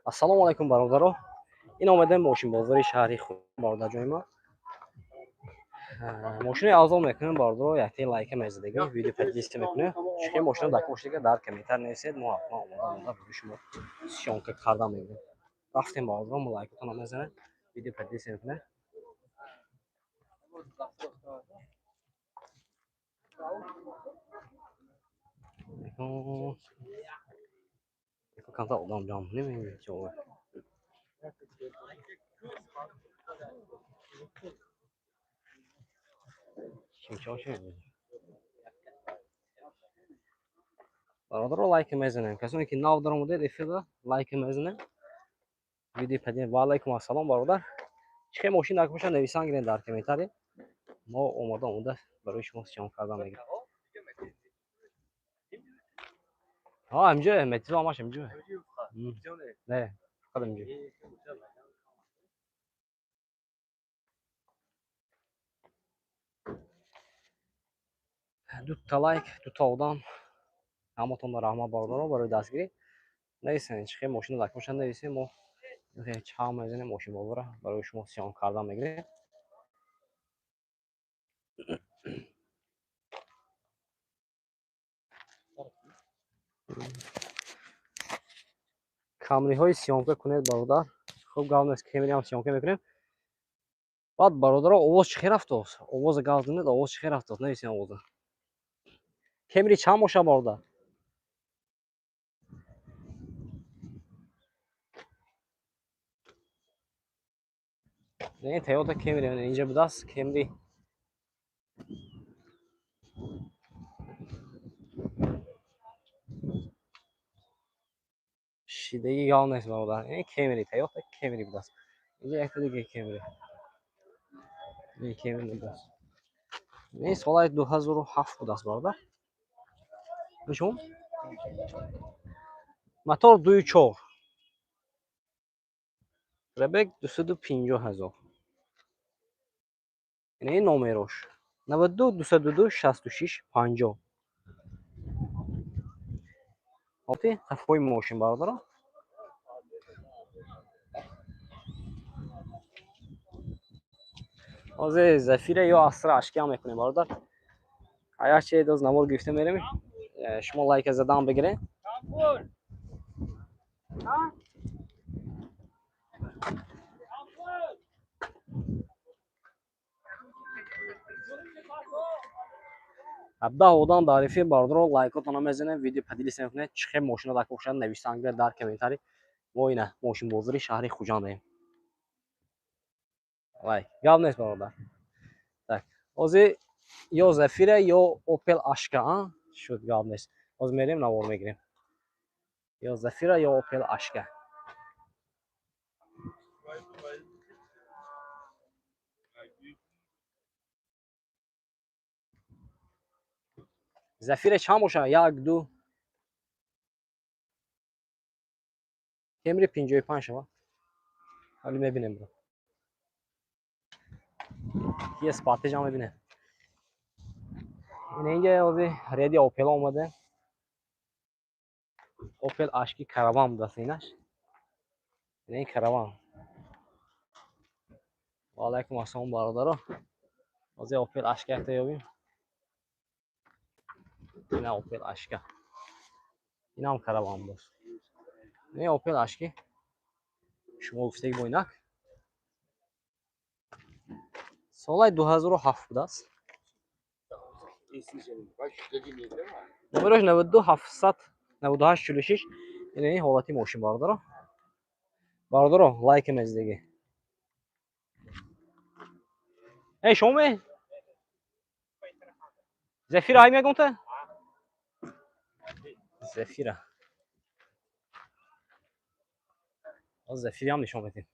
Ассалому алайкум бародаро. Ин омадем мошин бозори шаҳри худ бародар ҷои ма. Мошини авзол мекунем бародаро, якти лайка мезадеги видео падиста мекунем. Чиқи мошина дар мошига дар комментар несед, мо ҳатман омада буду шумо сионка карда мегирем. Рафтем бародаро, мо лайкатона мезанем, видео падиста мекунем. Канта одам ҷамъ намеёбад ҷо. Бародаро лайк мезанем. Касоне ки нав даромадед эфирда лайк мезанем. Видео падиста. Ва алайкум ассалом бародар. Чиқи мошин дар боша нависан гирем дар комментария. Мо омада барои шумо сиён карда мегирем. Амҷо метизо ҳамаш амҷо. Не, фақат амҷо. Дута лайк, дута одам. Ҳаматонро раҳмат бародаро барои дастгирӣ. Нависен чиқи мошина дар боша нависем, мо чам мезанем мошин бозора барои шумо сиён карда мегирем. камериҳои сиёнка кунед бародар. Хуб гап нест, камериам сиёнка мекунем. Баъд бародаро овоз чӣ хел рафтост? Овоза гап занед, овоз чӣ хел рафтост? Нависен овоза. Камери чанд боша бародар? Не, Toyota Camry инҷа будааст, Camry. Шидаги гап нест бародар. Ин Camry, Toyota Camry будааст. Инҷа якта диге Camry. Ин Camry будааст. Ин соли 2007 будааст бародар. Нишон? Мотор 2.4. Пробег 250,000. Ин номерош 92 222 66 50. Оти тафои мошин бародаро. Ҳозир Зафира ё Astra ашки ҳам мекунем бародар. Аяк чи доз навор гирифта мерем. Шумо лайк задан бигиред. Абда одам дар эфир бародаро лайкотона мезанед, видео падилист мекунед. Чиқи мошина дар боша нависан гиред дар комментарий. Мо ина мошин бозори шаҳри Хуҷандаем. Лайк. Гап нест бародар. Так. Ҳозир ё Зафира ё Opel Ashka, а? Шуд гап нест. Ҳозир мерем навор мегирем. Ё Зафира ё Opel Ashka. Зафира чанд боша? 1 2 Camry 55 шава. Ҳали мебинем бро. Ки Sportage ҳам мебинем. Инҷа ҳозир реди Opel омаде. Opel Ashki Caravan будааст инаш. Ин Caravan. Ва алайкум ассалом бародаро. Ҳозир Opel Ashka якта ёбем. Ина Opel Ashka. Инам Caravan будааст. Ин Opel Ashki. Шумо гуфтед бо инак. Соли 2007 будааст. Номерош 92 700 98 46. Ин ҳолати мошин бародаро. Бародаро лайк мезадеги. Эй шоме? Зафира ай мегонта? Зафира. Аз Зафира ҳам нишон медем.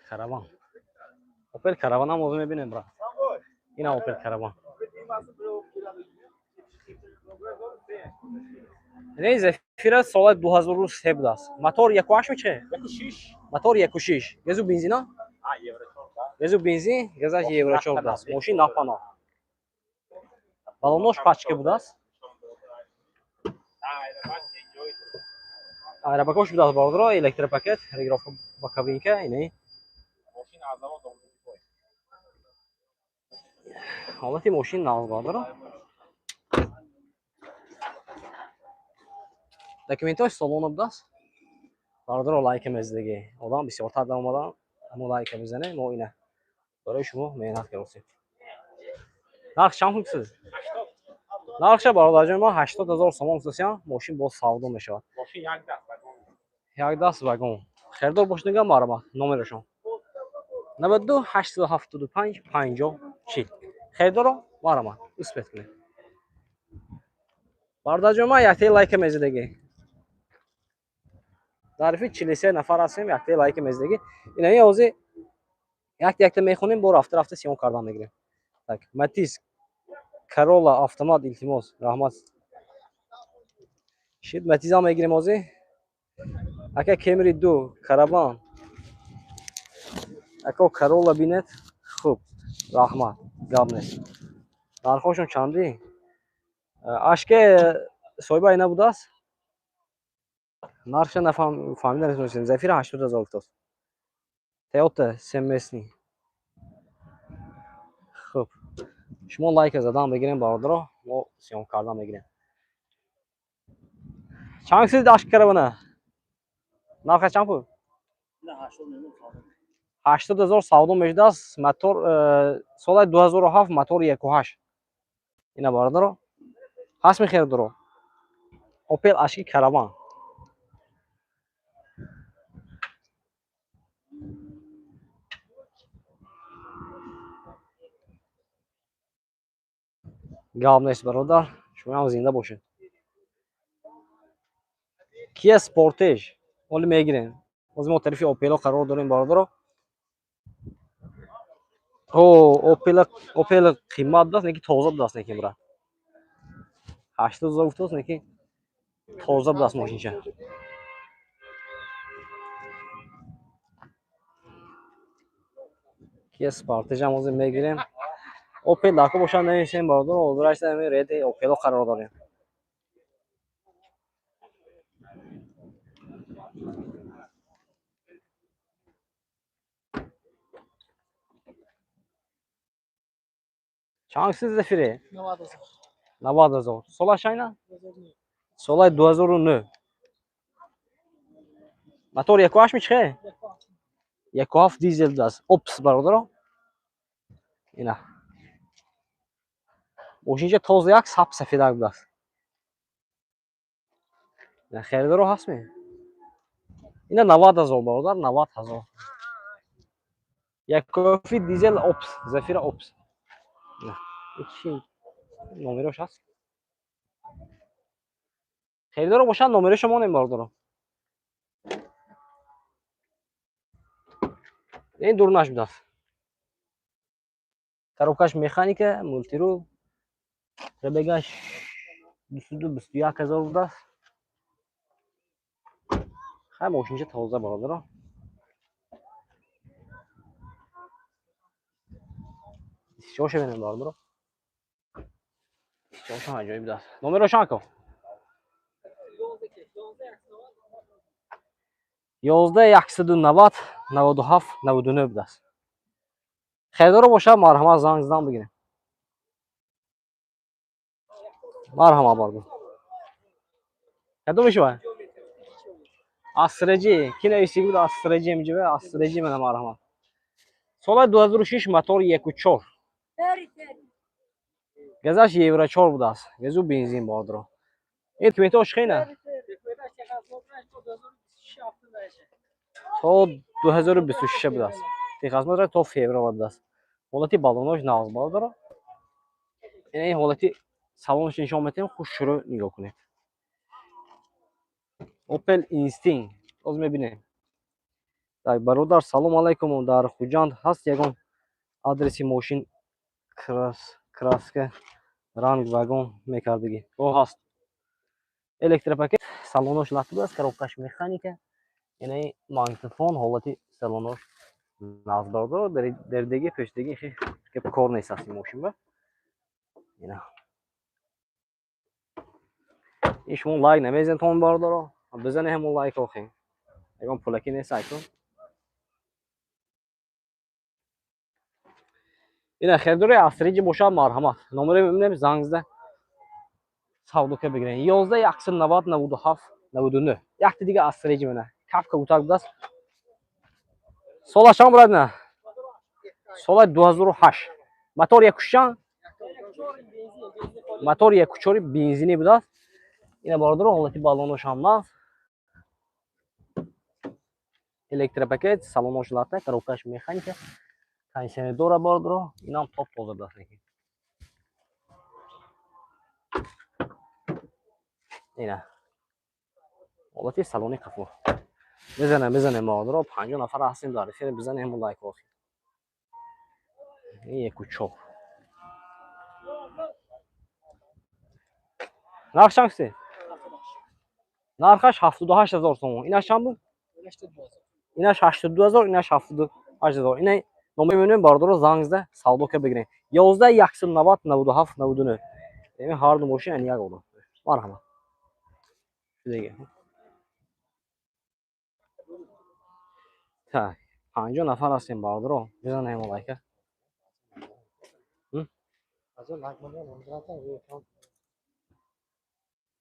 Caravan. Opel Caravan ҳам ҳозир мебинем бра. Ина Opel Caravan. Ин Зафира соли 2003 будааст. Мотор 1.8 мече? 1.6. Мотор 1.6. Газу бензина? Газу бензин, газаш евро 4 будааст. Мошин напана. Балонош пачка будааст. Arabakош будаст бардро электропакет регировка ба кабинка ини ҳолати мошин нав бардро документҳои салона будааст бардро лайка мезидагӣ одам бисёртар дар омадан ҳамо лайка мезанем мо ина барои шумо меҳнат кардем нарх чанд пул гуфтед нархша бародарҷои мо 80 000 сомон гуфтасиям мошин боз савдо мешавад як даст вагон хердор бошед нигам барама номерошон 92 875 50 40 хердоро барама успех кунед бародарҷои мо яктаи лайка мезидагӣ зарифи 43 нафар ҳастем яктаи лайка мезидагӣ инаи ҳозир якта мехонем бо рафта сиён кардан мегирем так матис Corolla автомат илтимос раҳмат шид матизам мегирем ҳозир ака Camry 2 караван ака Corolla бинед хуб раҳмат гап нест нархошон чандӣ ашке соҳиба ина будааст нархша нафаҳмида метавонистем Зафира 80 000 гуфтааст Toyota семместный хуб шумо лайка задан бигирем бародаро мо сиён кардан мегирем чанд гуфтед ашки каравана нарха чанд пул 80 000 савдо мешудааст мотор соли 2007 мотор 1.8 ина бародаро ҳаст мехердоро Opel ашки караван гап нест бародар шумоам зинда бошед Kia Sportage оли мегирем ҳозир мо тарафи Opel қарор дорем бародаро Opel қимат будааст неки тоза будааст неки брат 80 000 гуфтааст неки тоза будааст мошинча Kia Sportage ҳам ҳозир мегирем Opel дако бошад намесем бародаро ҳозир айста ҳамин реди Opel қарор дорем чанд гуфтед Зафире 90 000 солаш айна соли 2009 мотор 1.8 мечиқе 1.7 дизел будааст опс бародаро ина мошинча тоз як саб сафедак будааст ина херидоро ҳастме ина 90 000 бародар 90 000 1.7 дизел опс Зафира опс чи номерош ҳаст херидоро бошад номерошо монем бародаро ин дур нашудааст коробкаш механика мултирул пробегаш 22-21 000 будааст хай мошинча тоза бародаро чоша менем бародаро чоша аҷоиб будааст номерошон ако 11 190 97 99 будааст херидоро бошад марҳамат занг задан бигирем марҳамат барго кадом мешавад астраҷи ки нависи буд астраҷи меҷава астраҷи мана марҳамат соли 2006 мотор 1.4 газаш евро 4 будааст газу бензин бародаро ин документош хена то 2026 будааст техасмотра то феврал будааст ҳолати балонош нав бародаро ин ҳолати салонш нишон метем хуш шуро нигоҳ кунед Opel Instinct ҳозир мебинем так бародар салом алайкум дар Хуҷанд ҳаст ягон адреси мошин краска ранг вагон мекардагӣ о ҳаст электропакет салонош латиф аст коробкаш механика яъне магнитофон ҳолати салонош нав бародар дердагӣ пӯстагӣ хеп кор нест аст ин мошин ба ина شما لایک نمیزنید تون باردارو بزنید همون لایک آخه اگه پولکی نیست ایتون این خیر دوره استریج باشد مرحمت نمره میبینیم زنگزده savdo که بگیرین 11 190 97 99 یک دیگه استریج منه کف کوتاه بودست سالش هم برد نه سال 2008 موتور یک کشان موتور یک کوچوری بنزینی بودست اینا باردارو حالتی بالونش هم نه электропакет салонош латта коробкаш механика кондиционера باردارو اینا هم топ тоза будаст اینا حالتی салони қафо بزنه باردارو 50 نفر هستیم در اخیر بزنه همون لایک آخی این یک کوچو نرخ چند است نرخش 78000 سوم اینش چند بود اینش 82000 اینش 78000 اینا نمره میبینیم باردارو زنگزده savdo که بگیرین 11 190 97 99 یعنی هر دو ماشین یک بود مرحبا دیگه تا 50 نفر هستیم باردارو بزنه همون لایک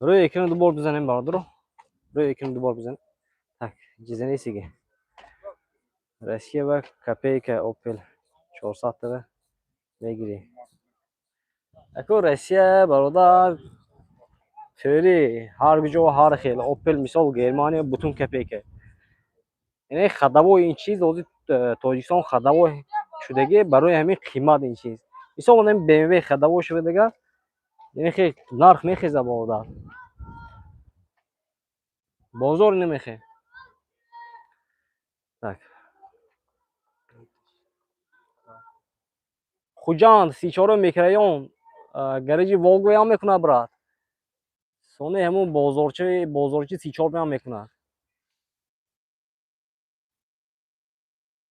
روی اکران دو بار بزنیم باردارو روی اکران دو بار بزنیم так چیزی دیگه Россия و копейка Opel 400 تا میگیری اکو روسیه برادر فعلی هر جا و هر خیل Opel مثال گرمانیا بوتون کپیکه یعنی خدمات این چیز از تاجیکستان خدمات شدگی برای همین قیمت این چیز مثال من BMW خدمات شده یعنی خیلی نرخ میخیزه برادر بازار نمیخه так خوجان 34 میکریون گاراژی والگو هم میکنه برات سونه همون بازارچه 34 هم میکنه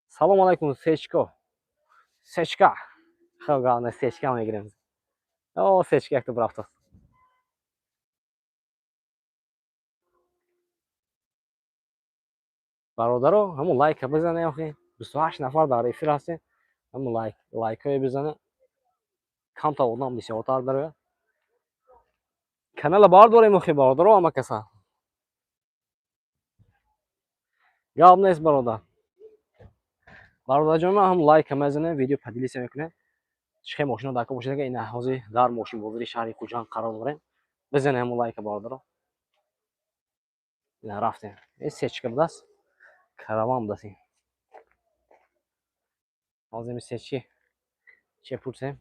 سلام علیکم سچکا خیلی سچکا میگیریم او سچکا تو برافت برادرو همون لایک بزنه آخه 28 نفر در افیر هستیم همون لایک های بزنه کم تا اونم بسیارتر داره کانال بار داریم آخه برادرو همه کسا گاب نیست برادر جان هم لایک بزنه ویدیو پدیلیس میکنه چه ماشین داکو باشه که این حوزه در ماشین بازاری شهر کوجان قرار داره بزنه همون لایک برادرو نه رفتیم این سچکا بدست کاروان بدست حوزه سچی چه پورسه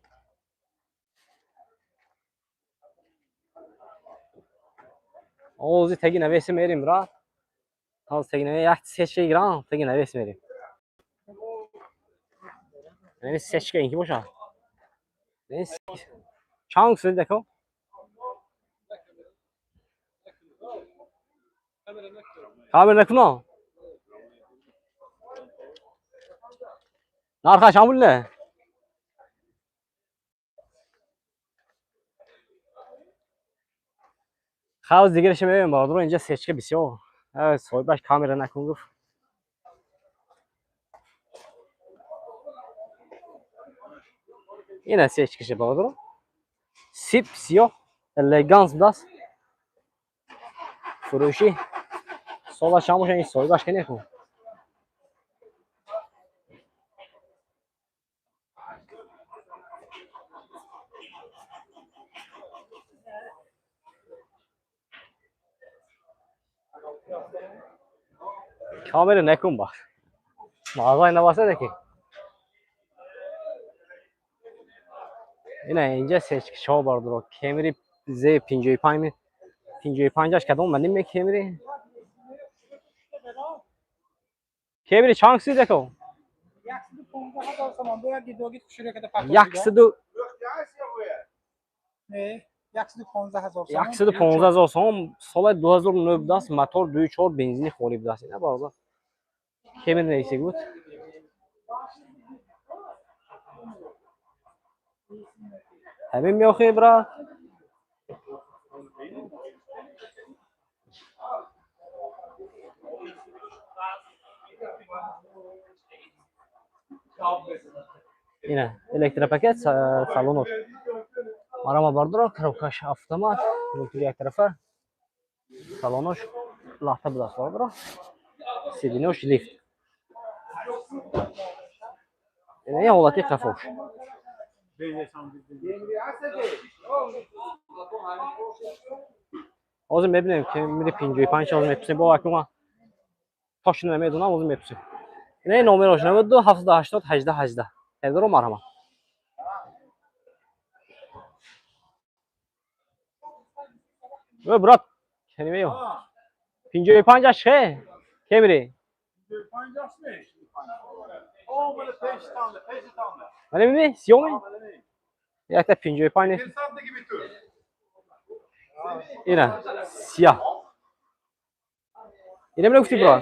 اوزی تگی نویسه میریم را تاز تگی نویسه یک سچی گرام تگی نویسه میریم یعنی سچکا اینکی باشه چند سوی دکو کامل نکنه نرخش همون نه خواهد دیگرش میبینیم برادر اینجا سچکا بسیار صاحبش کامل نکن گفت این سچکشه برادر سیب سیاه الگانس بدست فروشی سالش هم باشه این صاحبش که نکن کامل نکن با مغازه نواسته که اینجا سچک شما برادر کمری زی 55 می 55 کدوم من نمی کمری چند سی دکو 115,000 تومان باید دیدوگی تو شرکت پترول 115,000 سوم سال 2009 است موتور 24 بنزینی خالی بود است نه برادر کمری نیستی بود همین میاخی برا Yine elektropaket salonu. Arama bardırı, kırıkkaş avtomat, multiyak tarafı. Salonu lahta biraz vardır. Sidinoş lift. Yine yolati kafoş. Ozum bebinem ki miri pinjoy panç ozum hepsi bu aklıma taşını meydana ozum hepsi. Yine numara hoşuna vurdu 780 80 80. Evdero marhama. Ve brat kelime yok. Pinjoy panç aşe. Kemiri. Hani mi? Xiaomi? Ya da pinjoy panç. Yine siyah. Yine mi lüfti bro?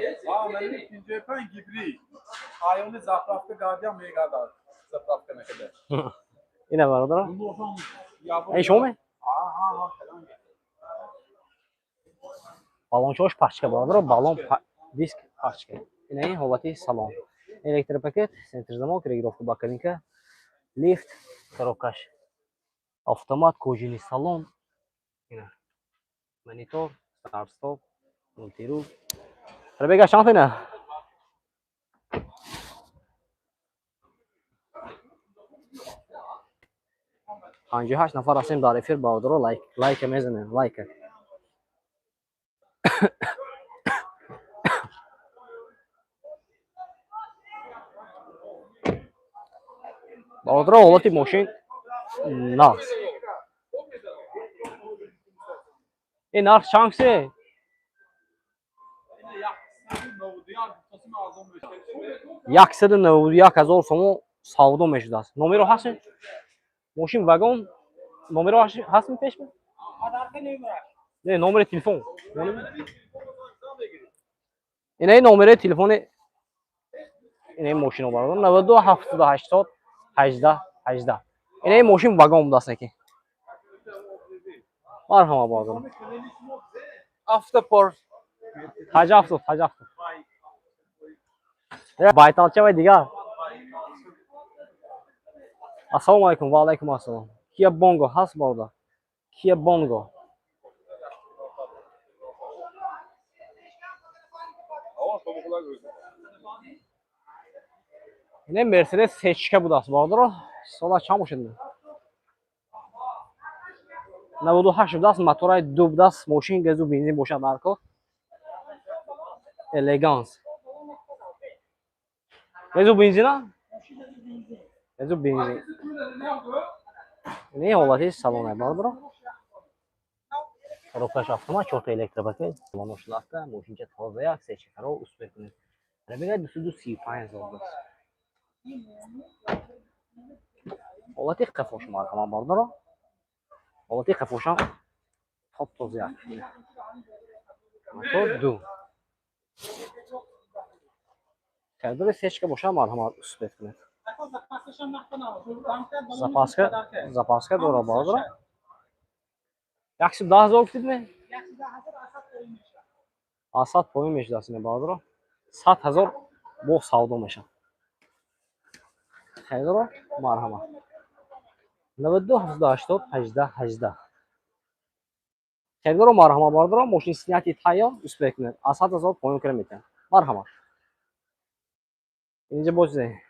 Yine var orada. En Xiaomi? Balon çoş parça var. Balon disk parça. Yine hovati salon. Elektropaket, center zamok, регулировка бакалинка, lift, коробкаш, автомат, кожаный салон, монитор, старт-стоп, мультируль. Ребека, шанс не? 58 نفر هستیم در افیر با درو لایک میزنیم لایک. با درو حالت ماشین ناقص. این ناقص شانسه. یکصد و 91,000 سوم سودا میشد است. نمره هست؟ ماشین واگن نمره هست پیش می؟ نه نمره تلفن. این نمره تلفن این ماشین رو بردارم 92 780 18 18. این ماشین واگن بود است که مرحبا بردارم. Автопор. Hacı hafta. Ya baytalça ve diğer. Assalamu alaikum, ve alaikum assalam. Kia Bongo has burada. Kia Bongo. Ne Mercedes seçke bu da vardır. Sola çam şimdi. Ne bu 18 motoray dubdas maşin gezu benzin boşa marka. Elegans. Gezu benzin ha? Gezu benzin. Ne olacak salona vardır. Rokaş avtomat çok elektropaket. Manushlarda maşince taze yak seçke ro uspekni. Rəbigə düşüdü 35 oldu. Olati qafoş markama bardaro. Olati qafoşan top toz yak. Motor du. Kadro seçke boşa markama uspekni. Zapaska dora bardaro. Yaxşı daha zor gitdi mi? Asat poyun meşdasına bardaro. 7,000 bu savdo meşa. Xeyro marhama. 92 780 18 18. Xeyro marhama bardaro maşin siyati tayyor uspekni. 7,000 poyun kilometre. Marhama. İnce boşze.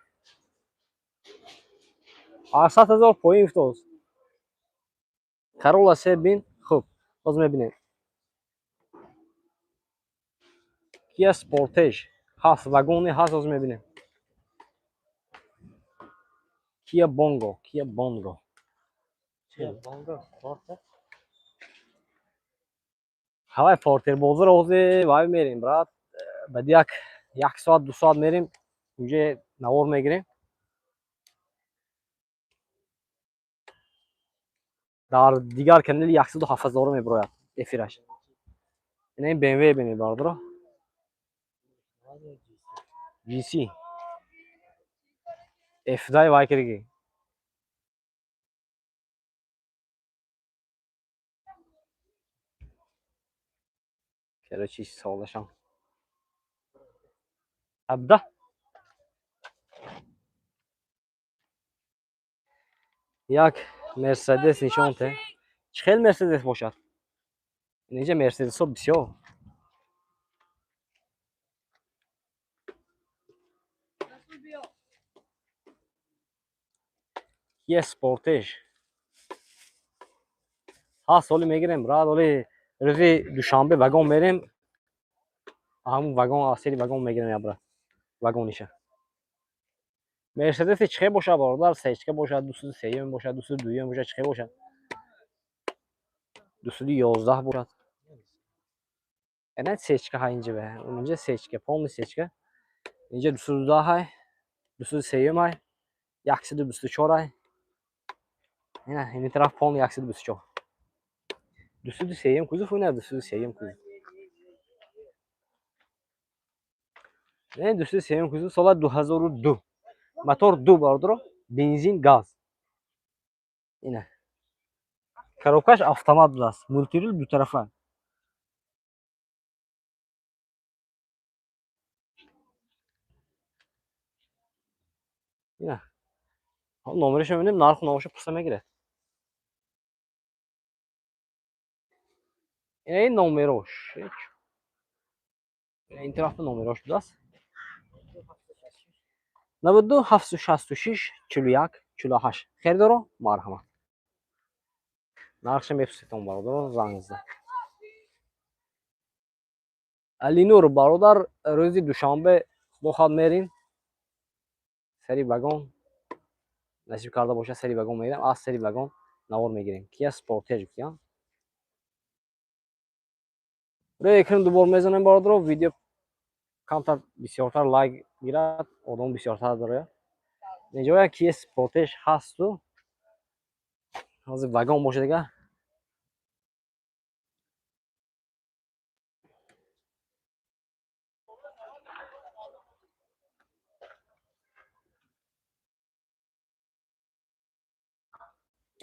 7,000 poyun iftoz. Corolla sebin خوب. باز میبینیم. Kia Sportage هست واگن هست باز میبینیم. Kia Bongo. Havay فورتر بازار روزی وای میریم برات. بعد یک ساعت 2 ساعت میریم. اونجا نوار میگیریم. در دیگر کانال 107,000 میبراید افیرش. این BMW بینی باردرو. GC F دای وای کردی. کراچی سالشان. ابدا یک مرسدس нишонте. چه خیلی مرسدس باشد. اینجا مرسدس ها بسیار. یه سپورتش. ها سالی میگیریم راه ولی روزی دوشنبه واگن میریم. همون واگن اصلی واگن میگیریم یا واگنیشه. مرسدس چه باشه برادر؟ سه باشه، 203 باشه، 202 باشه، چه باشه؟ 211 باشه. نه سه ها اینجا به. اونجا سه پام سه. اینجا 212 های، 203 های، 124 های. نه این طرف پام 124. 203 کوزو فونه 203 کوزو. نه 203 کوزو سال 2002. موتور دو برادر، بنزین گاز. اینه. коробкаш автомат است. مولتیرول دو طرفه. اینه. نمرش میبینیم نرخ نامش پرسه میگیره. این نمرش. این طرف نمرش دست. 92 766 41 48. خیر دارو مرحمت. نرخش میپرسیدم برادر زنگ زد. علی نور برادر روز دوشنبه بخواد میریم. سری واگن نصیب کرده باشه سری واگن میریم. از سری واگن نوار میگیریم. کیا سپورتج کیا. روی اکران دوبار میزنیم برادر ویدیو کمتر بسیارتر لایک گیرد. آدم بسیارتر داره. اینجا کیا سپورتج هست و از واگن باشه دیگه.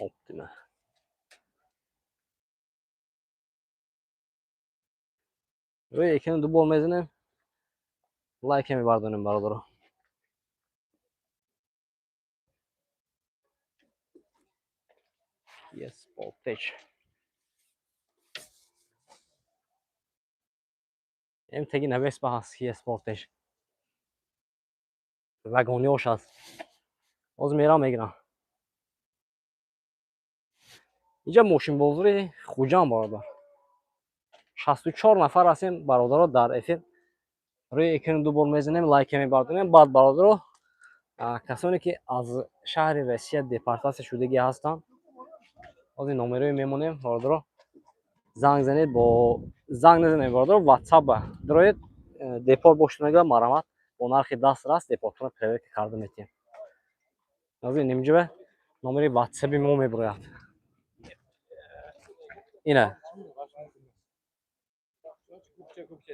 Optima. روی اکران دوبار میزنیم. لایک میبردونیم برادر. کیا سپورتج. این تگی نویس به هست کیا سپورتج. واگنی هاش هست. از میرم میگیرم. اینجا ماشین بازاری خوجان برادر. 64 نفر هستیم برادر در افیر. روی اکران دوبار میزنیم لایک میبردونیم. بعد برادر کسانی که از شهر روسیه دپارتاس شدگی هستند از این نمره میمونیم برادر. زنگ زنید با زنگ نزنید برادر واتساپ دارید دپار باشونگا مرامت با نرخ دست راست دپارتون پرورک کرده میتیم. از این نمیجه نمره واتساپ مو میبرد. اینه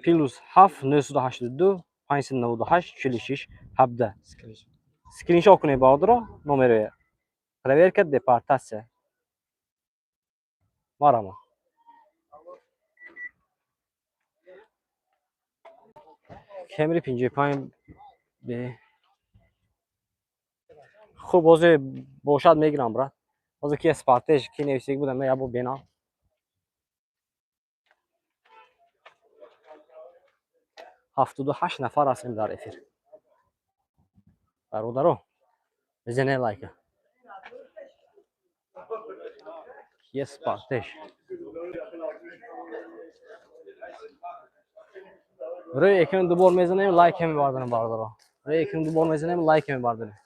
پلوس 7 982 598 46 17. اسکرینشات کنید برادر نمره پرورک دپارتاس مرامت. کمری 55 به خوب بازی باشد میگیرم برات. بازی کی اسپارتش کی نویسیده بودم یا با بینا. هفتاد و هشت نفر هستیم در افیر. برادرو بزنید لایک. کی اسپارتش. روی اکران دوبار میزنیم لایک میبردیم برادرو. روی اکران دوبار میزنیم لایک میبردیم.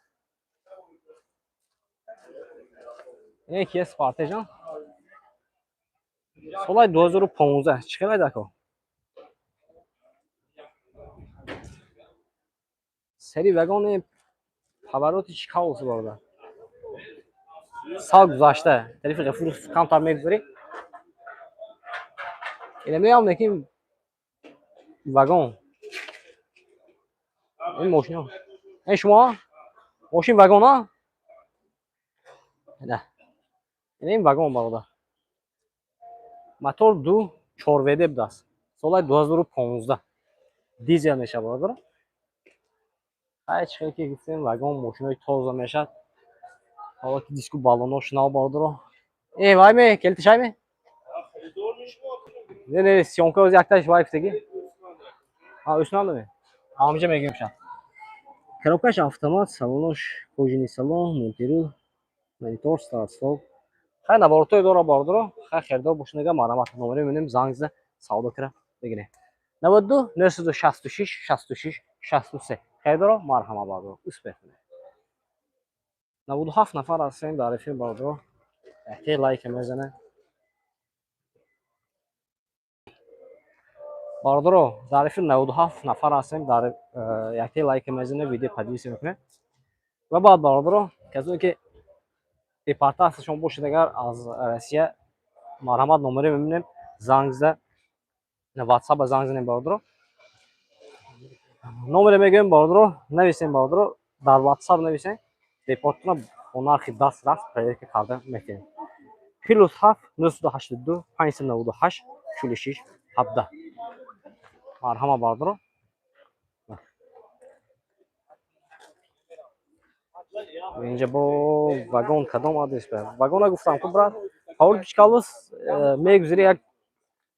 این کی اسپارتش ها. سال 2015 چقدر دکو. سری واگن خبراتی چیکار برادر. سال گذشته تعریف غفور کم تر میگذاری. اینه میام نکیم واگن. این ماشین ها. این شما ماشین واگن ها. نه این واگن برادر. موتور دو 4 ویده بود است. سال 2015 دیزل میشه برادر. هیچ خیلی که گفتیم واگن ماشینای تازه میشه. حالا که دیسکو بالوناش نو باردارو. وای می کلت شای می. نه سیونکا از یکتاش وای فتگی. Üstüne mi? Amca megim şan. Коробкаш автомат, салонош кожаный салон, монтиру, монитор, старт-стоп. Хай набортой дора бардро, хай хердор бошнага марамат. Номери меним зангза савдо кира бигине. 92 966 66 63. Хердор мархама бардро. Успех. 97 нафар ҳастем дар эфир бардро. Яке лайк мезанед. Бардро дар эфир 97 нафар ҳастем дар яке лайк мезанед видео подпис мекунед. Ва баъд бардро касое ки ипарта ҳасташон бошед агар аз Россия марҳамат номере мебинем занг зада WhatsApp занг занем бардро. Номере мегӯем бардро нависем бардро дар WhatsApp нависем. Депортуна бо нархи даст рафт проверка карда метавонем. +7 982 598 46 17. Марҳамат бардро. اینجا با واگن کدام آدرس به واگن گفتم که برات حاول پیشکالوس میگذری یک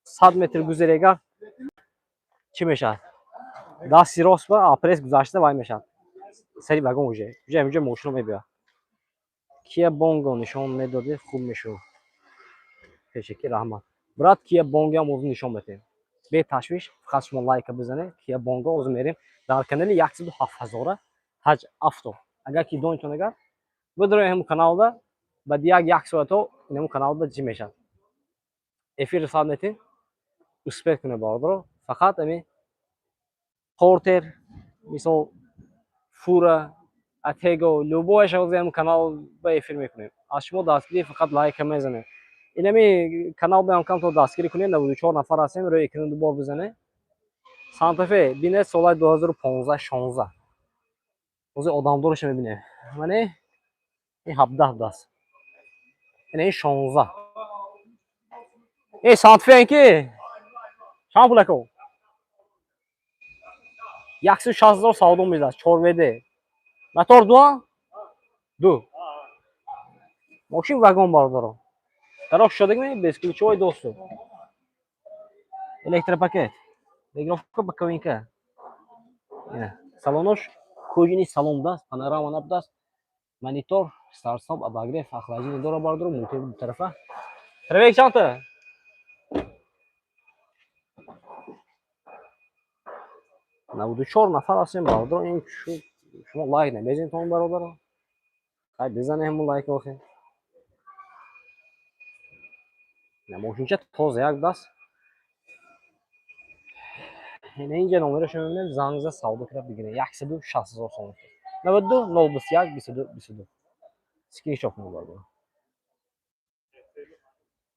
100 متر گذریگا چی میشه دستی راست با آپرس گذاشته وای میشه سری واگن وجه اینجا ماشین میبیا کیا بونگو نشون میدادی خوب میشو تشکر رحمت برات کیا بونگو هم از نشون بده به تشویش فقط شما لایک بزنید کیا بونگو از میریم در کانال 107000 حج افتو اگر کی دونتون اگر بدرو هم kanalda بعد یک ساعت اینم kanalda چی میشه افیر حساب نتین اسپکت کنه باردرو فقط امی پورتر مثل فورا اتگو لوبوش از هم کانال با افیر میکنیم از شما دستگیری فقط لایک میزنه اینمی کانال به امکان تو دستگیری کنید 94 نفر هستیم روی اکران دو بار بزنه سانتافه بینه سال 2015 16 اوز آدم دورش میبینه منه این 17 دست این 16 سانتافه اینکه چند پول کو 160,000 savdo میده چوربده موتور دو ماشین واگن باردارو طرف شدگی بیسکل چوی دوستو электропакет регировка боковинка салонош кожаный салондаст панорама набдаст монитор старт-стоп обогрев охлаждение дора бардро мультир ду тарафа привет чанта 94 нафар ҳастем бардро ин шумо лайк намезанед то бародаро хай бизанед ҳамон лайк охе машинча тоза як даст اینجا نمره‌اش می‌بینید زنگ سودا کرد بگیره 160,000 سوم 92 021 22 22 اسکرین شات می‌برد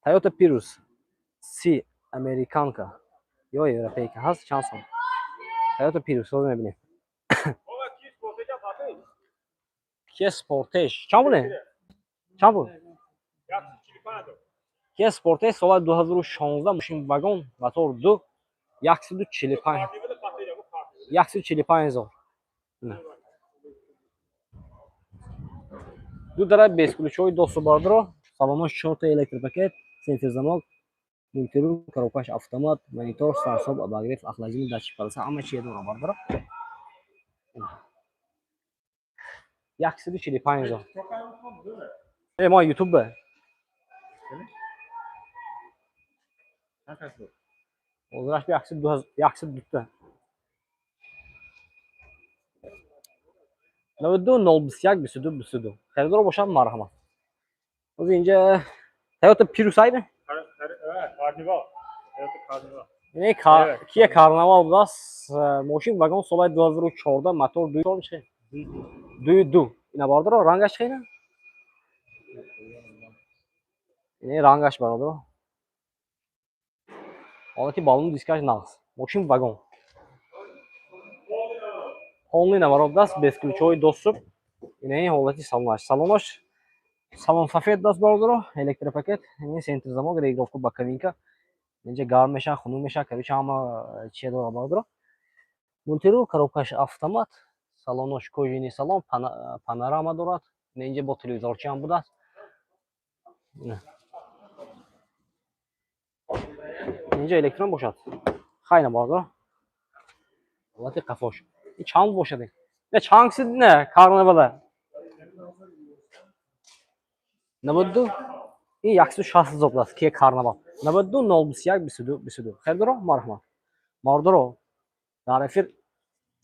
تویوتا پیروس سی امریکانکا یا یوروپیکا هست چند سوم تویوتا پیروس رو می‌بینید کی اسپورتش چند بوده چند بود کی اسپورتش سال 2016 ماشین واگن موتور 2 145 145,000 دو درای بیسکلچوی دوستو باردرو салонош 4 та электропакет центр замок мультирул коробкаш автомат монитор старт-стоп обогрев охлаждение датчик колеса ҳама чиз дора бардро 145,000 мо ютуб озраш 102 92 021 22 22 خریدار باشم مرحمت از اینجا تویوتا پیروس aydı Karnival. یعنی کیه کارناوال داست ماشین واگن سال 2014 موتور 2 میشه 2 اینا باردارو رنگش خیلی یعنی رنگش باردارو حالا که بالون دیسکاش ناقص ماشین واگن Only navarov dast bezключовый доступ. Ine holati salонош салон сафед даст бардро электропакет ин центр замок регировка боковинка инҷа гарм меша хунук меша короче ҳама чиз дора бардро мультирул коробкаш автомат салонош кожаный салон панорама дорад اینجا با تلویزیونچی هم بود است. نه. اینجا الکترون باشد. خیلی بالا. البته قفاش. این چانگ باشد. نه چانگ سید نه کارناوالا. نبودو. این 160 زبط که کارناوال. نبودو 021 22. خیلی درو مرحمت. ماردرو. در افیر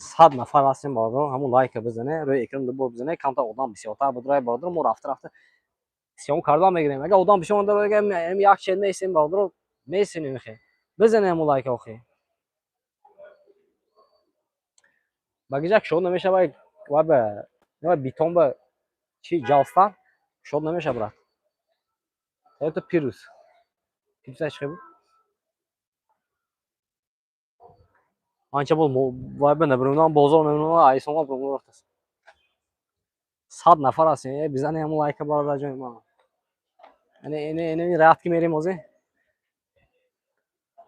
100 نفر هستیم باردرو همون لایک بزنه روی اکران دو بزنه کم تا آدم بسیارتر بدرای باردرو ما رفته سیام کردن میگیریم اگه آدم بسیار اونده بگم یک چیز نیستیم باردرو میسینیم خیلی بزنه همون لایک آخه بگیجک شد نمیشه باید و به بیتون به چی جاستر شد نمیشه برات تو پیروز چی بود آنچه بود و به نبرونم بازار نمیدونم ایسون برون رفت 100 نفر هستیم بزنه همون لایک بالا جای ما اینه رفت که میریم موزه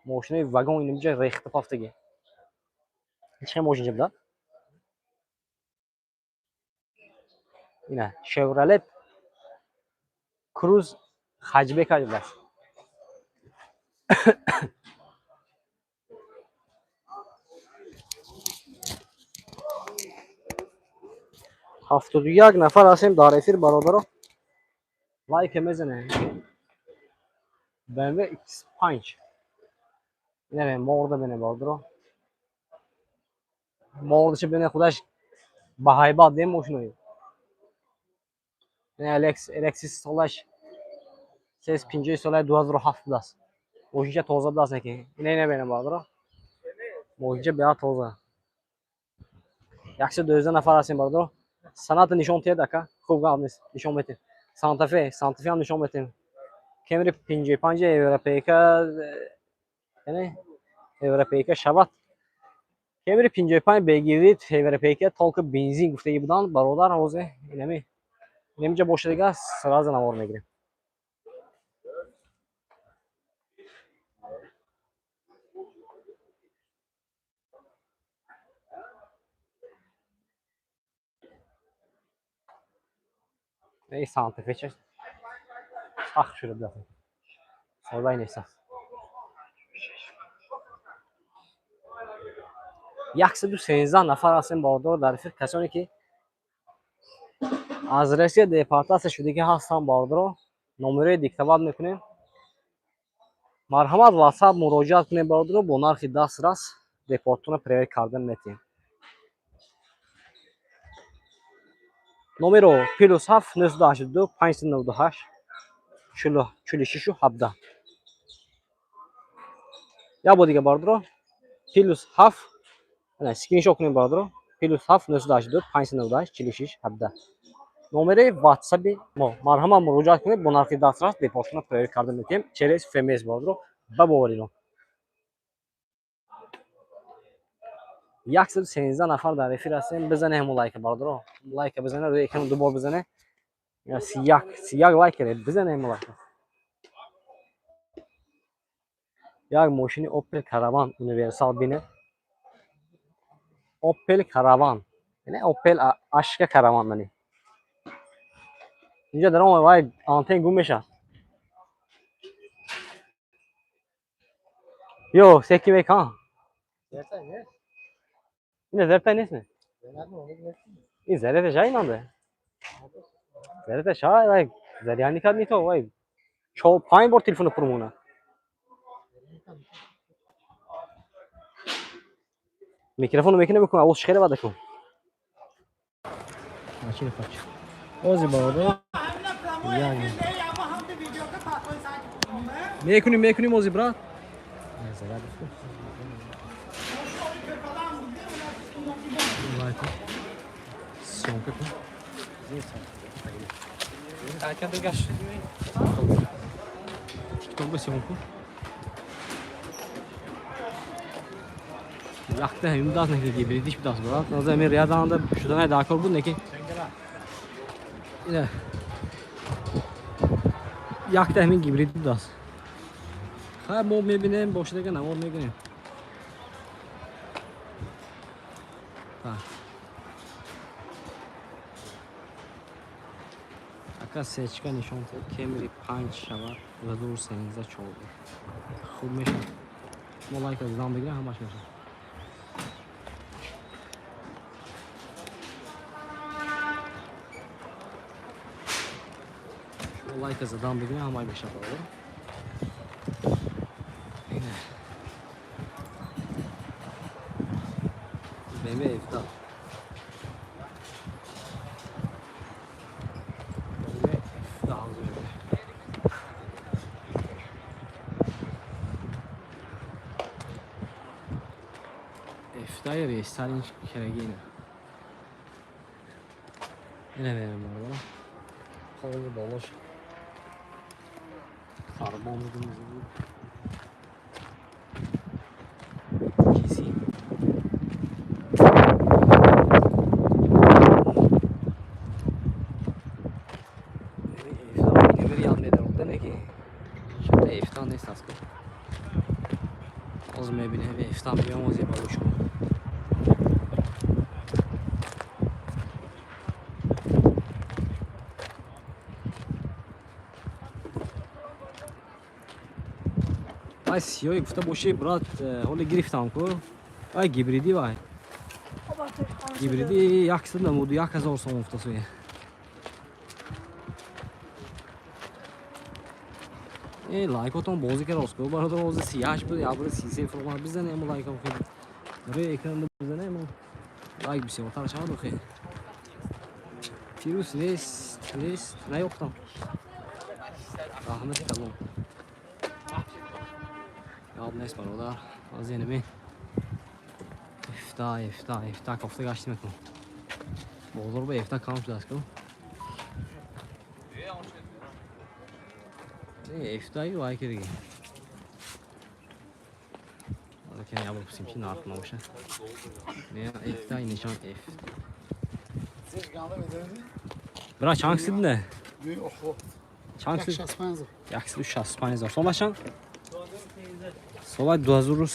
ماشین واگن اینجا ریخت پافتگی چه ماشین جبده اینه شورالت کروز حجبه کرده است 71 نفر هستیم در افیر برادر لایک میزنه BMW X5 نه مورد بینه برادر موردش بینه خودش به هیبت دیم ماشینی نه الکسیس سالش 350 سال 2007 است ماشین تازه است که اینه بینه برادر ماشین بیا تازه 112 نفر هستیم برادر سنت نشون تید که خوب گام نیست نشون بدیم سانتافه هم نشون بدیم کمری 55 اروپیکا یعنی اروپیکا شبات کمری 55 بگیرید اروپیکا تانک بنزین گفته بودن برادر حوزه اینمی نمیجا باشه دیگه سراز نوار میگیریم این سانتافه چه سخت شده دفعه سالای نیست 113 نفر هستیم باردار در فکر کسانی که از رئیس دپارتمان شدگی هستن باردار نمره دیکتباد میکنیم مرحمت واتساپ مراجعت کنیم باردار با نرخ دسترس دپارتمان پریر کردن میتیم نمره پلوس 7 982 598 46 17 یا با دیگه باردار پلوس 7 نه اسکرین شات کنیم باردار پلوس 7 982 598 46 17 نمره واتساپ ما مرحمت مراجعت کنید با نرخ دسترس دپارتمان پریر کردن میتیم 40 فمس باردار ببارید 113 نفر در افیر هستیم بزنه همون لایک برادر لایک بزنه روی اکران دو بار بزنه یا سیاق لایک کرد بزنه همون لایک یک ماشین اوپل کاروان یونیورسال بینه اوپل کاروان یعنی اوپل اشک کاروان منی اینجا درام وای آنتن گم میشه یو سکی میکن این زرتا نیست نه این زرتا جای نانده زرتا شای وای زریانی کار نیتو وای چو پایین بار تلفن پرمونه میکروفون میکنه میکنه اوش خیلی بده کن ماشین پاچ اوزی بادا یعنی میکنیم اوزی برات زرد سیونکه کن erken de gaş تو سیونکو وقتی همین داست نکردی بریدیش بداست برات نازم می ریاضان da şuradan da akor bu ne ki yak tahmin gibi bir das. Ha mob میبینیم باشه دیگه نمور میگیریم. Така сечка нишон Camry 5 шавад 2013 14 хуб мешад. Мо лайка зам бигирам ҳамаш мешад. Шумо лайка задам бигирам ҳамаш мешад. BMW F-da. F-da ya restoran keragina. Yine benim araba. Havlu dolaş. Karbonumuz bu. Kisi. Eftan ne saskı? Az mebine ve eftan bir yamaz yapalım şu. Ay siyah gufta boşe brat hole giriftam ko. Ay gibridi vay. Gibridi yaksın da modu yak 1000 som uftası ya. Like'tan bazı kere olsun. Bu arada bazı siyah bir ya böyle siyah falan bizden ne like bakayım. Buraya ekranda bizden ne like bir şey var. Tarçağa bakayım. Firus ne yok tam. Ahmet kalın. Ya bu neyse var o da az yeni mi? Efta kafta kaçtım etmem. Bozor bu efta kalmış da askım. F-dayı var ki. Orada ya bu simçin artma boşa. Ne F-dayı nişan F. Bırak çangsın ne? Çangsın. Yaksı 65. Solaşan. Solay 2013.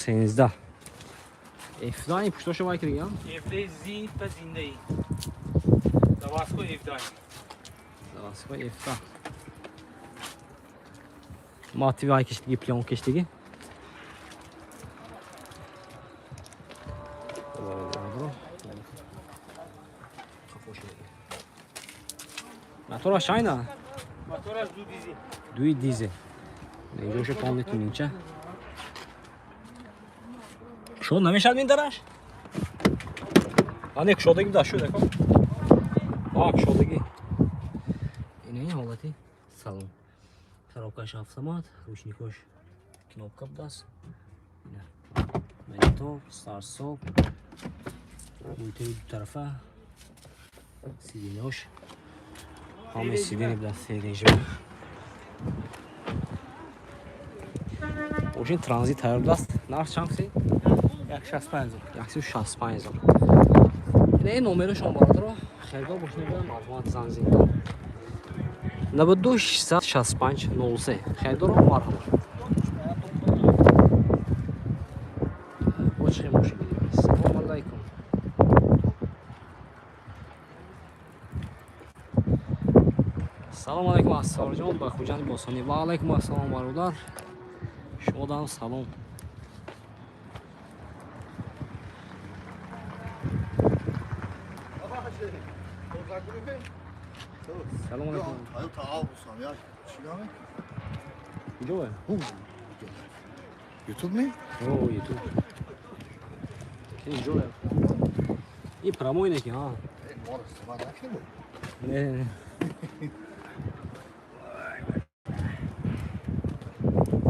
F-dayı puştoşa var ki ya. F-dayı zin ta zindayı. Davasko F-dayı. Davasko F-dayı. Mati ay keçtigi, plan keçtigi. Motor aşağıyna. Motor az dizi. Duy dizi. Ne joşe panlı kiminçe. Şu namişad min daraş. Anek şodagi da şu dekho. Bak şodagi. İne halati. Salon. Коробкаш автомат, ручникош кнопка даст. Монитор, старт-стоп. Мультивид ду тарафа. Сиденош. Ҳаме сидени бидан се режим. Ошин транзит тайёр даст. Нарх чанд си? 165. Ин номерошон бародаро. Хердор бошин бидам автомат занзиндон. 92 665 03 خیدر مرحبا باشه ماشین سلام علیکم سلام علیکم اسرار جان با خوجان باسانی و علیکم السلام برادر شادم سلام سلام علیکم Hayır taal bulsam ya. Şuna mı? Video है YouTube में? ओ YouTube video है ये promo ही नहीं कि हाँ Mor sabah ne bu? ne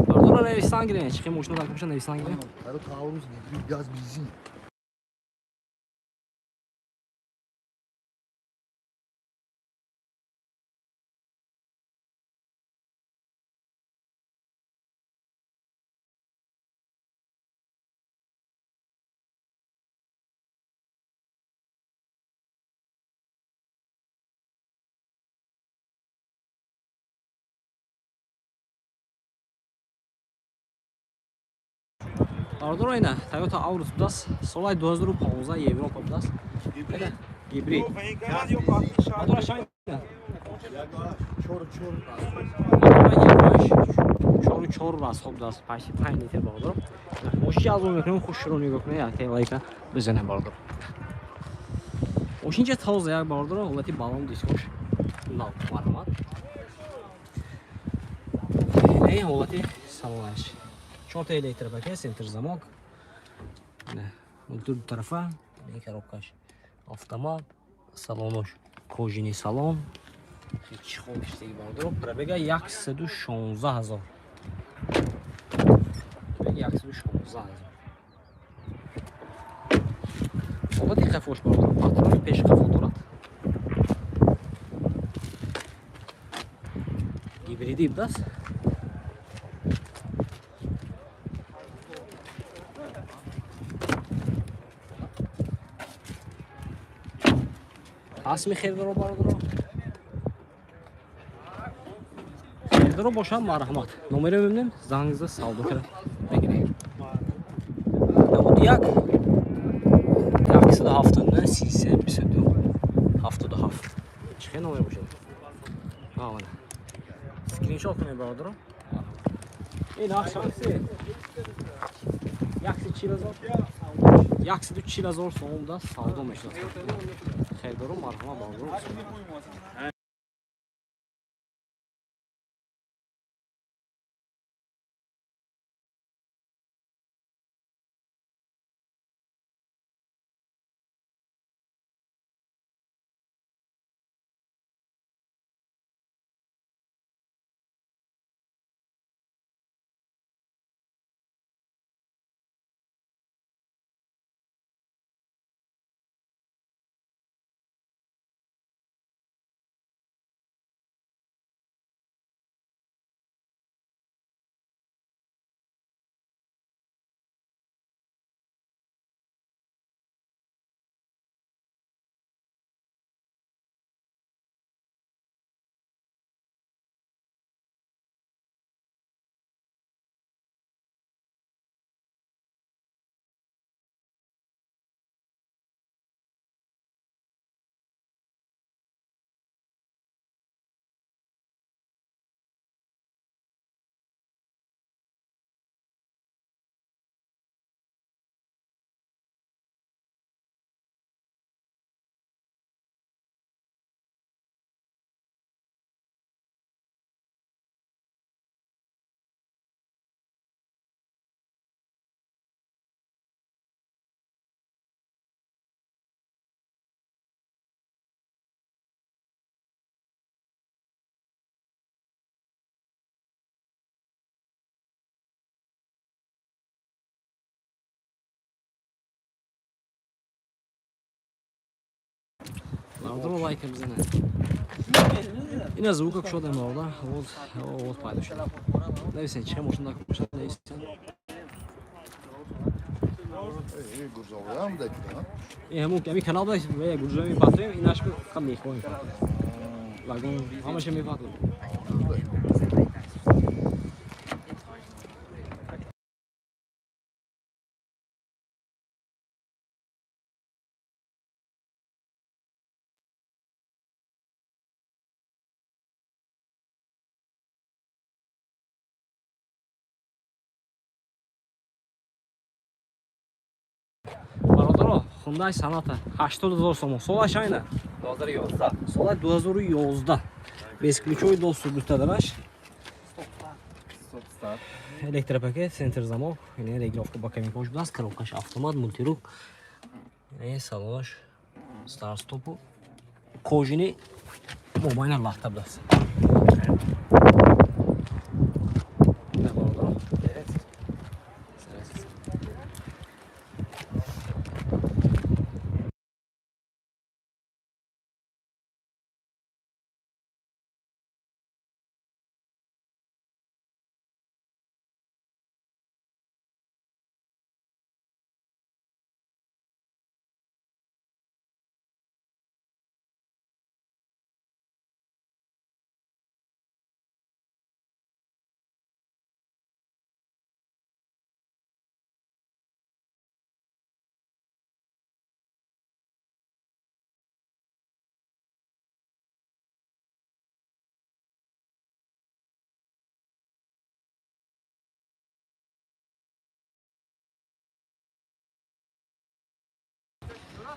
Pardon Nevistan girene çıkayım hoşuna bakmışım Nevistan girene Hayır taalımız biraz bizi. Pardon ayna Toyota Aurus das solay 2015 Европа das Гибрид. Pardon aşağı چهار расход даст почти 5 литр бардорам. Мошин аз он мекунам хушру нигоҳ кунед, як лайка бизанам бардор. Мошинча тоза як бардор, ҳолати балон дискош нав марҳамат. Ин ҳолати салонаш. 4 электропакет, центр замок. Ду тарафа, ин коробкаш автомат, салонош кожаный салон. Хич ходиштаги бардор, пробега 116 000. 116 000. ҳолати қафош бардор, патрони пеш қафо дорад. Гибриди будаст. ҳаст мехердаро бардоро. Хердаро бошад марҳамат. Номеро мебинем, занг зада савдо кара бигирем. 91 179 33 22 77. Чӣ хел номер бошад? Ҳа, мана. Скриншот кунед бардоро. Ин ахшанси. 140 000 сом даст савдо мешавад. Хердаро марҳамат бардоро. Бардоро лайка бизанед. Ина звука кушодем бардор. Овоз пайдо шуд. Нависен чӣ мошина кушад нависен. Гурзовиам дакида. Ҳамон ками канал буда ва гурзови патрем инаш кам мехоҳем. Вагон ҳамаша мефаҳмем. Бародаро, хундай саната 80 000 сом. Солаш айна? 2011. Соли 2011. Без ключовой доступ дустадараш. Электропакет, центр замок, ин регулировка ба камикош будаст, коробкаш автомат, мультирук. Ин салош старт-стопу. Кожаный мобайна лахта будаст.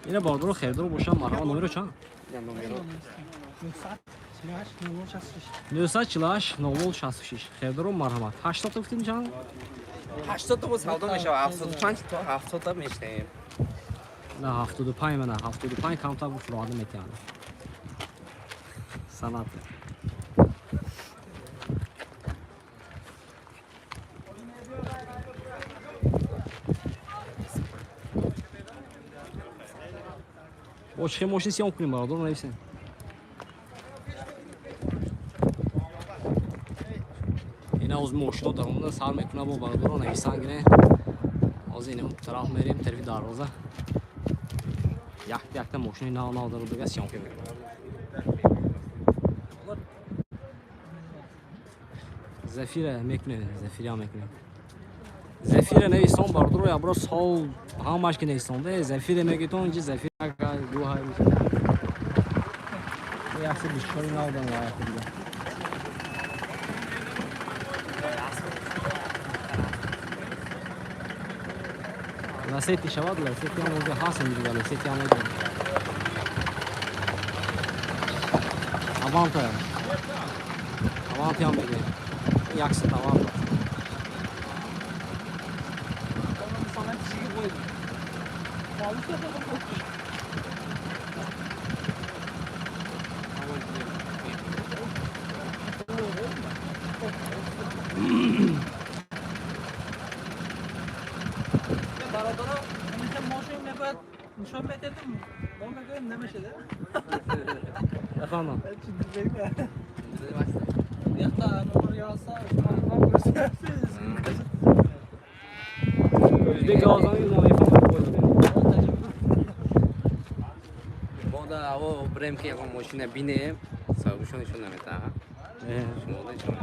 اینه باردارو خیردارو باشم مرحبا نمره چند؟ 948 90 66 خیردارو مرحمت 80 تا گفتیم چند؟ 80 تا با سودا میشه 75 تا 70 تا میشه نه 75 من 75 کمتر بود فراده میتونم سنت با چه ماشین سیام کنیم برادر رو نویسیم این از ماشین در اون سر میکنه با برادر رو نویسن گره از این طرف میریم طرف دروازه یک تا ماشین نه نه در دیگه سیام کنیم زفیر میکنه زفیری هم میکنه زفیر نویسان برادر رو ابرو سال همش که نویسانده زفیر میگه تو اینجا زفیر دو های میکنه یک سه بیشتری نبودن و یک دیگه لسیتی شود لسیتی هم اونجا هست دیگه لسیتی هم اونجا اوانتی هم بگیر یک ست اوانت برادرها مثل ماشین نباید نشان بدید ما میگیم نمیشه ده بفهمم یک تا نمبر 11 دیگه آزامی ما میفهمم بعد او بریم که یک ماشین بینیم صاحبشون نشون نمیده شما نشون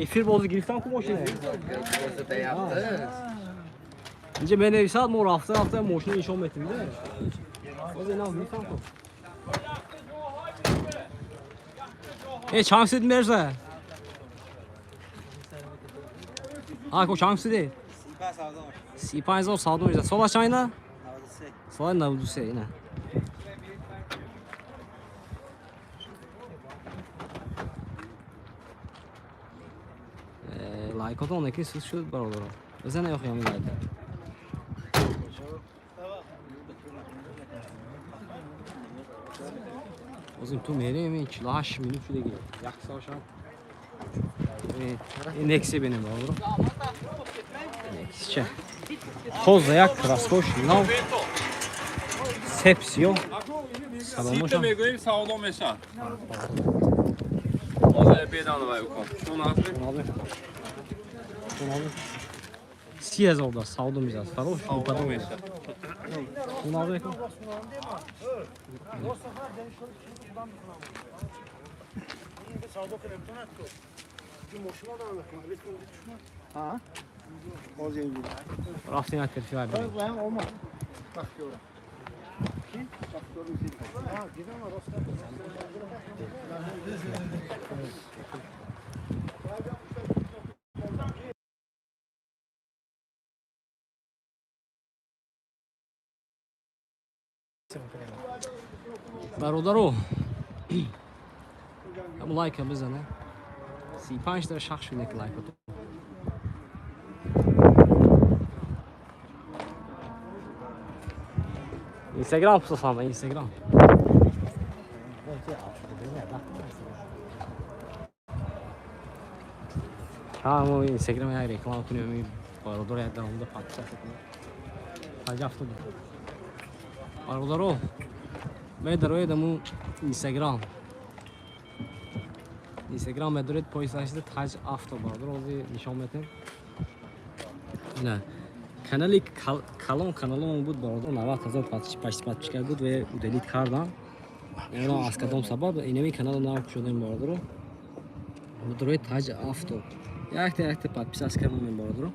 Efir bozu giriften kum moşin. واسطه yaptı. اینجا بنویسد ما رفته ماشین نشون میدیم ده. باز اینا گرفتم kum. چند سید مرزه؟ کو چند سیدی؟ 35,000 ساده میشه. سال چند نه؟ 93. سال 93 اینه. لایکات اون یکی سوز شد برادر. بزنه یا خیلی لایک. بازم تو میریم 48 minut شده دیگه. یک ساعت شد. این نکسی بینیم برادر. نکس چه؟ خوز یک راسکوش نو. سپسیو. سیت میگوییم سودا میشه بازه بیدان رو بکن شون هستی؟ 30,000 da savdo mizas farosh سودا میشه Şunu al bakalım. Rafting at terfi var. برادرو همون لایک هم بزنه 35 تا شخص شده که لایک تو اینستاگرام خصوصا اینستاگرام همون اینستاگرام های رکلام کنیم برادر یاد دارم اونجا پادکست کنیم پنجاه هفته برادرو می‌دروید امو اینستاگرام می‌دروید پایساشته تاج آفتاب برادر روزی نشون میدم نه کانالی کانالم بود برادر 90,000 پادپیش بود و دلیت کردم اینا از کدام سبب اینمی کانال نام شدیم برادر می‌دروید تاج آفتاب یک تا پادپیش کردم برادر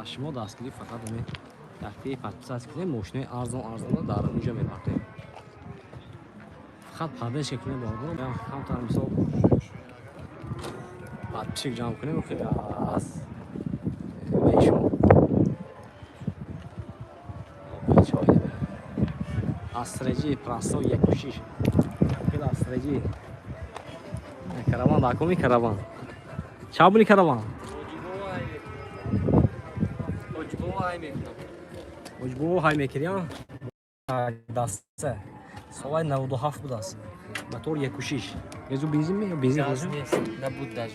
شما دستگیری فقط می تحتی پس کنیم ماشین ارزان در اونجا میپرتیم. فقط پردهش که کنیم باردارم یا همطور مثال پردهش جمع کنیم که از بیشون استراتژی پراسو یک کوشش کلا استراتژی کاروان داکومی کاروان چابونی کاروان اوجبو های میکریم دسته سوای 97 بود است موتور یک کوشش گزو بنزین می بنزین گاز نیست نبود داش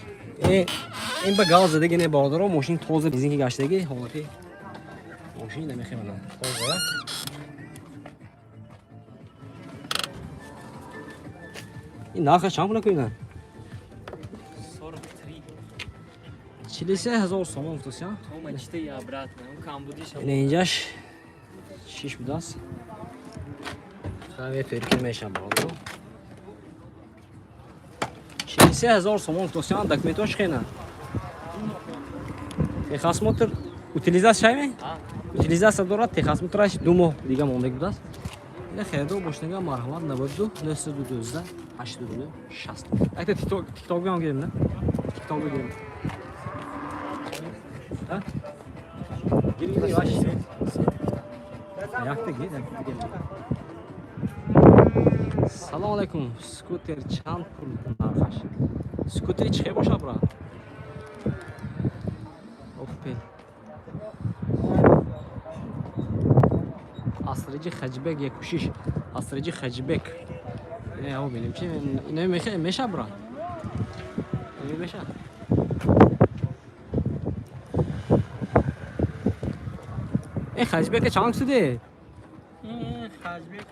این با گاز زدگی نه باردارو ماشین تازه بنزین که گشتگی حالتی ماشین نمیخوام الان تازه این ناخه چند پول کنن 43,000 سوم افتاد یا او مچته یا برات نه اون کم بودیش این اینجاش 6 بود است خواهی ترکی میشم باردارو 43,000 سوم افتاد یا دکمنتاش خیلی تخص موتور utilizați mi? Utilizați doar تخص موتورش 2 ماه دیگه مونده بود است این خیلی باشنگا مرحله 92 912 82 60 اگه تیک تاک بیام گیریم نه تیک تاک بگیریم ها گیریم یواش ayakta gidelim. Salam aleyküm. Scooter çan pul narxaş. Scooter çıkıyor boşa bura. Opel. Asrıcı Hacibek yakuşiş. Asrıcı Hacibek. Ne o benim şey ne meşa bura. Ne meşa. Hacibek çan süde. Hacibek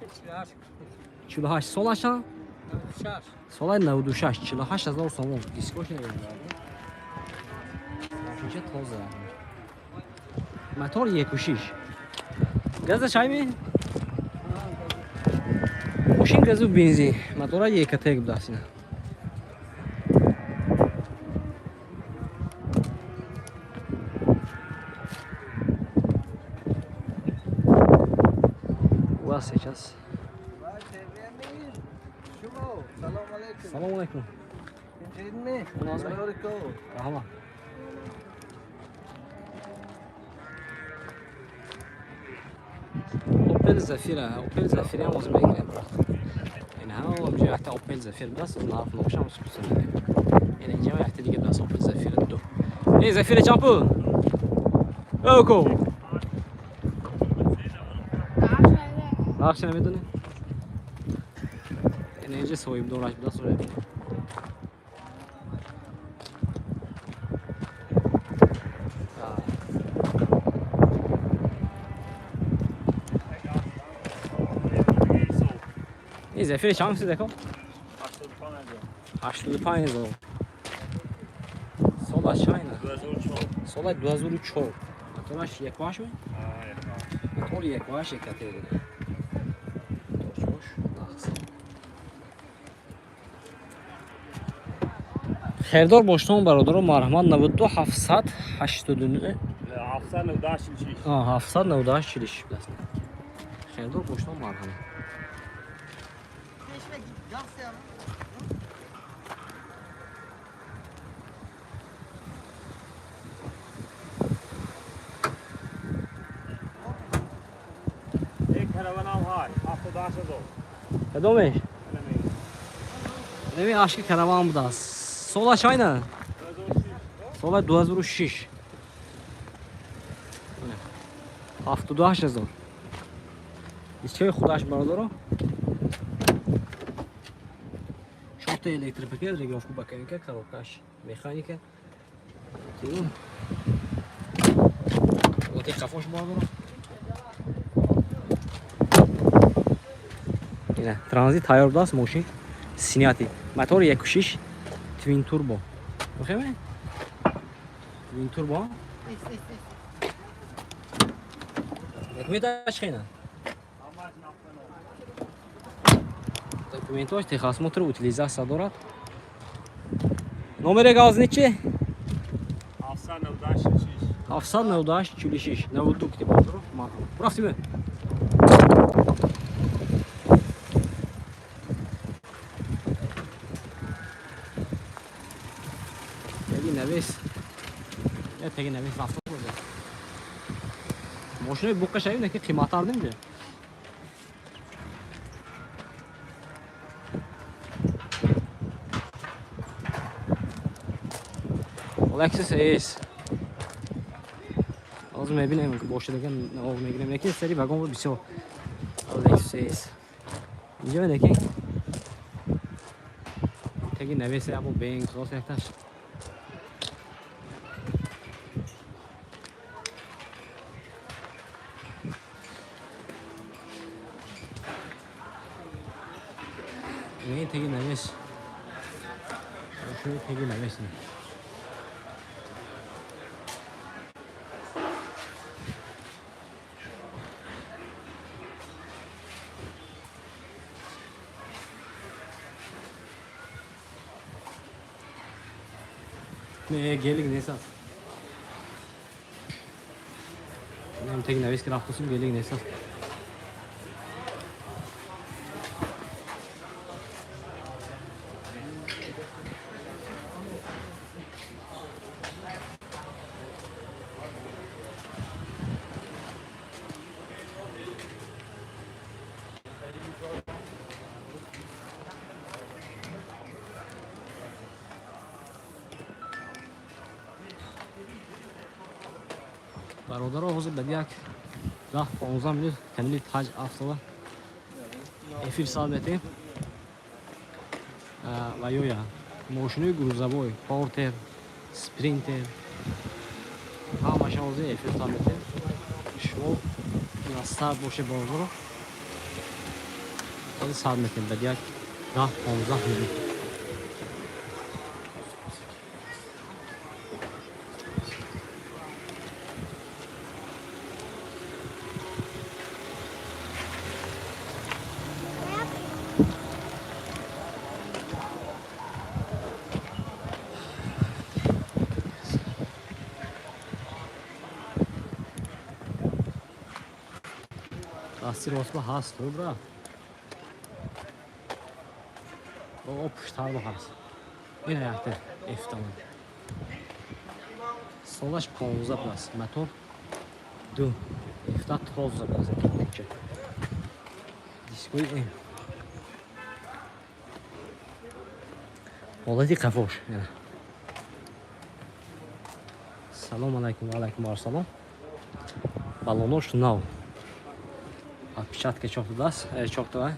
48 sol aşağı. şar. Solay 96 48,000 сомон. Дискош не видно. Машинча тоза. Мотор 1.6. Газа чай ми? Машин газу бензин. Мотора 1.5 будасина. У вас сейчас. Salam aleyküm. Rahma. Opel Zafira. Opel Zafira موزه بگیریم. این ها میشه حتی Opel Zafira بس نعرف نوشم سکوت نداریم. این اینجا حتی دیگه بس Opel Zafira 2. ای Zafira چاپو. اوکو. راهش نمیدونی؟ این اینجا سویم دورش بس رو. این زفیر چند میشه دکو؟ 85,000. سال چای نه؟ سال 2004. موتورش یک واش می؟ موتور یک واش یک کاتری. خیردار باشتم برادر مرحمت 92 789 796 798 چلیش بس خیردار باشتم مرحمت یک کراوان هم های 78000 کدومش؟ نمی عاشق کراوان بود است سال چای سال 2006 78,000 ایشون خودش برادر شورت الکتریکی رگرافو مکانیکا کاروکاش مکانیکا تیم وقتی خفاش برادر اینه ترانزیت تایر داست ماشین سینیاتی موتور 1.6 توین توربو بخیمه توین توربو دکومنتاش خیلی دکومنتاش تخص موتور утилизация دارد نمره گاز نیچه 796 798 46 92 kutib oldiru. Marhamat. Rastmi? Tegi navis. Ya tegi navis rafta bo'ldi. Mashina bu qashaydi, ki qiymatlar nima? Lexus AS. Az میبینیم که باشه دیگه نوع میگیریم یکی سری واگن رو بسیار Lexus AS. اینجا ببینید که نویسه ابو بینگ راست یکتاش این تگی نویس شو تگی نویس ne gelik neyse. Benim tek nevis ki haftasım gelik neyse. برادر آغاز بدی یک 10-15 minut کلی تاج افتاده افیر سال بتیم و یا ماشینی گروزبای پاورتر سپرینتر همه شازه افیر سال بتیم شما استاد باشه بازار کلی سال بتیم بدی یک 10-15 minut Lastik osma hast bra. O puştarlı hast. Yine ayakta eftamın. Solaş 15 plas. Motor 2. Eftat 13 plas. Gittikçe. Diskoyu en. Olaydı kafoş. Yani. Salam aleyküm ve aleyküm arsalam. Balonor şunav. Отпечатка чёртова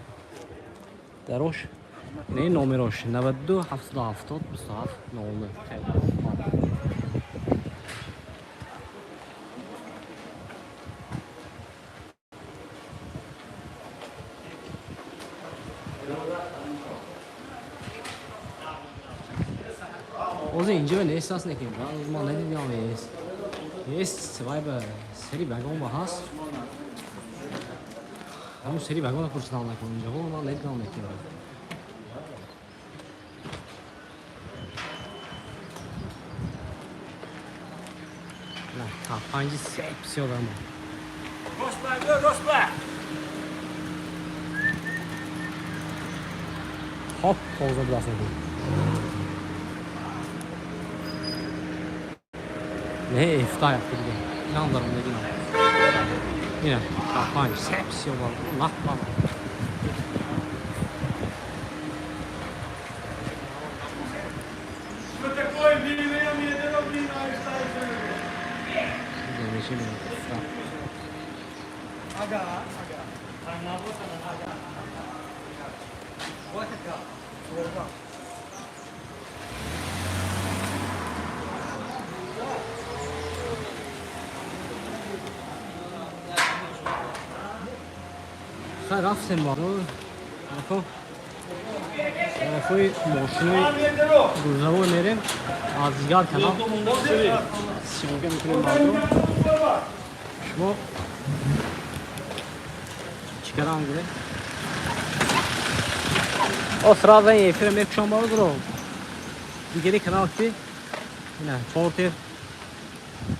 дорош не номерош 92 770 27 00 Ozi اینجا نیست نکیم ما نمیدونم است سوای به سری واگن با هست همون سری واگن پرسیدن نکنم اینجا ما نمیدونم نکیم نه تا 5 سیپ دارم hop poza bilasın ne iftar yaptı bir de inanlarım ne günah yine kampanya hepsi var laf var رفتیم بارو نکن رفوی ماشینی روزنامه میریم از دیگر کنار شما که میکنیم بارو شما چیکار هم گره سراغ این فیلم میکشم بارو درو دیگری کنار که نه پورتر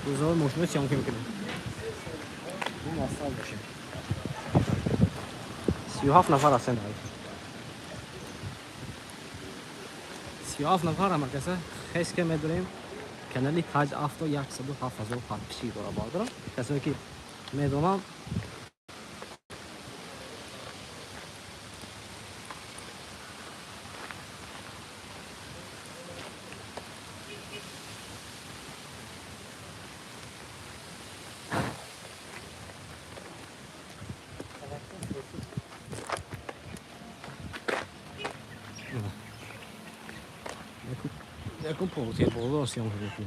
روزهای ماشین سیام که میکنه این اصلا باشه 37 نفر هستن داری 37 نفر هم کسا خیلی که میدونیم کانالی تاج افتا 107,000 کشی داره باردارم کسایی که میدونم Ecco un po' che bello siamo qui.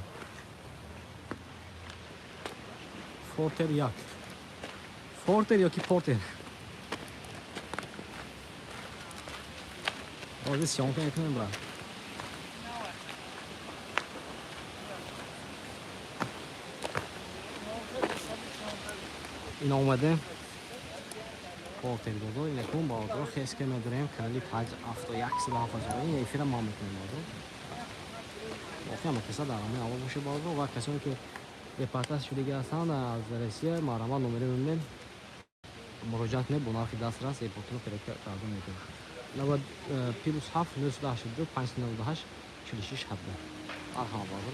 Forter yak. Forter ya ki porter. Orada siamo che ne bra. این اومده پورتر دادو این کون باردار خیلی که میدونیم کانالی تاج افتا 107,000 این ایفیر ما میکنیم باردار واقعا مقصد درامه اول باشه باردار و کسانی که به پاتاس شدگی هستند از روسیه مرامه نمره میدن مراجعت نه بنارخی دسترس ایپورتونو پیدا کردن میکنه لابد پیروز 7 982 598 46 7 مرحبا باردار